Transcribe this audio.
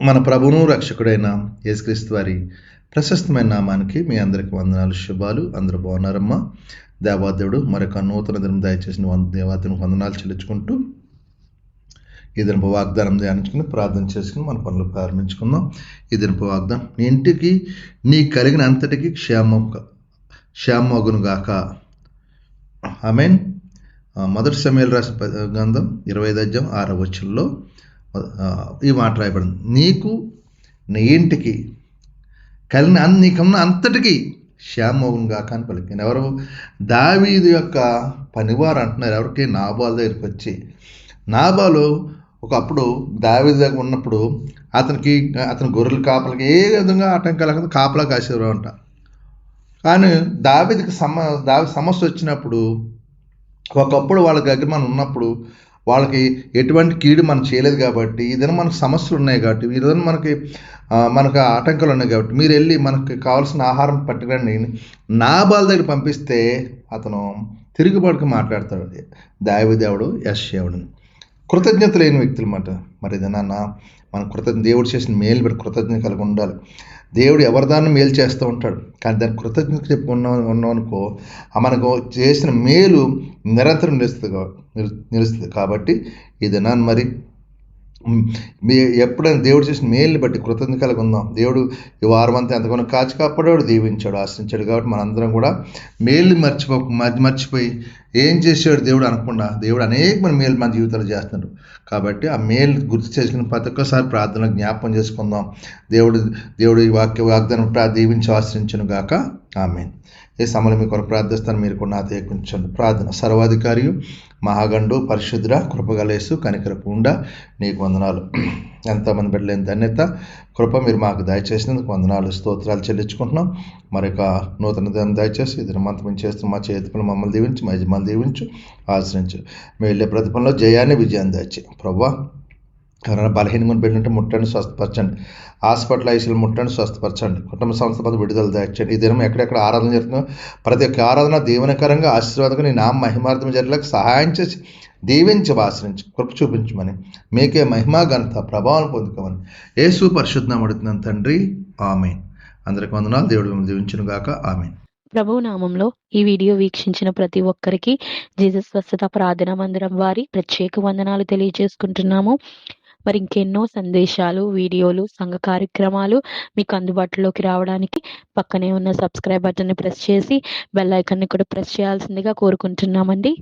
మన ప్రభువును రక్షకుడైన యేసుక్రీస్తు వారి ప్రశస్తమైన నామానికి మీ అందరికి వందనాలు, శుభాలు. అందరూ బాగున్నారమ్మా? దేవాదేవుడు మరొక నూతన దినం దయచేసిన దేవాదేవునికి వందనాలు చెల్లించుకుంటూ ఈ దినపు వాగ్దానం ధ్యానించుకుని ప్రార్థన చేసుకుని మన పనులు ప్రారంభించుకుందాం. ఈ దినపు వాగ్దానం, నీ ఇంటికి నీ కలిగిన అంతటికి క్షేమగును గాక. ఆమేన్. మొదటి సమూయేలు రాసిన గ్రంథం 25:6 ఈ మాట రాయబడింది. నీకు నీ ఇంటికి కలిగిన నీకున్న అంతటికి క్షేమగును గాక అని పలికింది. ఎవరు? దావీదు యొక్క పనివారు అంటున్నారు. ఎవరికి? నాబాలు దగ్గరికి వచ్చి, నాబాలు ఒకప్పుడు దావీదు దగ్గర ఉన్నప్పుడు అతని గొర్రెల కాపలకి ఏ విధంగా ఆటంకాలు కాపలా కాసేవారు అంట. కానీ దావీదుకి సమస్య వచ్చినప్పుడు, ఒకప్పుడు వాళ్ళ దగ్గర మనం ఉన్నప్పుడు వాళ్ళకి ఎటువంటి కీడు మనం చేయలేదు కాబట్టి, ఏదైనా మనకు సమస్యలు ఉన్నాయి కాబట్టి, ఏదైనా మనకు ఆటంకాలు ఉన్నాయి కాబట్టి మీరు వెళ్ళి మనకి కావాల్సిన ఆహారం పట్టుకురండి నాబాలు దగ్గర పంపిస్తే అతను తిరుగుబాటుకు మాట్లాడతాడు. దావీదేవుడు యెష్షాయేయుడిని కృతజ్ఞత లేని వ్యక్తులు మాట. మరి ఏదైనా మన దేవుడు చేసిన మేలు బట్టి కృతజ్ఞత కలిగి ఉండాలి. దేవుడు ఎవరిదాన్ని మేలు చేస్తూ ఉంటాడు, కానీ దాన్ని కృతజ్ఞత ఉన్నామనుకో మనకు చేసిన మేలు నిరంతరం నిలుస్తుంది. కాబట్టి ఇది మరి ఎప్పుడైనా దేవుడు చేసిన మేలుని బట్టి కృతజ్ఞత కలిగి ఉందాం. దేవుడు ఈ వారం అంతా ఎంతగానో కాచి కాపాడాడు, దీవించాడు, ఆశ్రయించాడు. కాబట్టి మనందరం కూడా మేలు మర్చిపోయి ఏం చేసాడు దేవుడు అనకుండా, దేవుడు అనేకమైన మేలు మన జీవితాలు చేస్తున్నాడు. కాబట్టి ఆ మేలు గుర్తు చేసుకుని ప్రతి ఒక్కసారి ప్రార్థనలో జ్ఞాపకం చేసుకుందాం. దేవుడు ఈ వాగ్దానం దీవించి ఆశ్రయించను గాక. ఆమేన్. ఏ సమయంలో మీ కొరకు ప్రార్థిస్తాను, మీరు కూడా నాతో ఏకీభవించండి. ప్రార్థన. సర్వాధికారియు మహాగండు పరిశుద్ధుడ కృపగలేసు కనికరపు ఉండ నీకు వందనాలు. ఎంతోమంది బిడ్డలేని ధన్యత కృప మీరు మాకు దయచేసినందుకు వందనాలు, స్తోత్రాలు చెల్లించుకుంటున్నాం. మరొక నూతన దినం దయచేసి ఇద్దరు మంత్రం చేస్తూ మా చేతులు మమ్మల్ని దీవించి, మా యజమాని దీవించు, ఆశ్రయించు. మేము వెళ్ళే ప్రతిఫలంలో జయాన్ని విజయాన్ని దయచే. ప్రభువా, ఎవరైనా బలహీనంగా పెట్టినట్టు ముట్టండి, స్వస్థపరచండి. హాస్పిటల్ ఐసీలు ముట్టండి, స్వస్థపరచండి. కుటుంబ సంస్థ పద విడుదల దయచండి. ఈ దినం ఎక్కడెక్కడ ఆరాధన జరుగుతుందో ప్రతి ఒక్క ఆరాధన దీవెనకరంగా, ఆశీర్వాదంగా నీ నామ మహిమార్థం జరిగేలాగా సహాయం చేసి దీవించి ఆశ్రయించి కృప చూపించమని, మీకే మహిమా ఘనత ప్రభావం పొందుకోమని యేసు పరిశుద్ధం అడుగుతున్నాను తండ్రి. ఆమేన్. అందరికి వందనాలు. దేవుడు మిమ్మల్ని దీవించును గాక. ఆమేన్. ప్రభు నామంలో ఈ వీడియో వీక్షించిన ప్రతి ఒక్కరికి జీసస్ స్వస్థత ప్రార్థనా మందిరం వారి ప్రత్యేక వందనాలు తెలియజేసుకుంటున్నాము. మరి ఇంకెన్నో సందేశాలు, వీడియోలు, సంఘ కార్యక్రమాలు మీకు అందుబాటులోకి రావడానికి పక్కనే ఉన్న సబ్స్క్రైబ్ బటన్ని ప్రెస్ చేసి బెల్ ఐకాన్ని కూడా ప్రెస్ చేయాల్సిందిగా కోరుకుంటున్నామండి.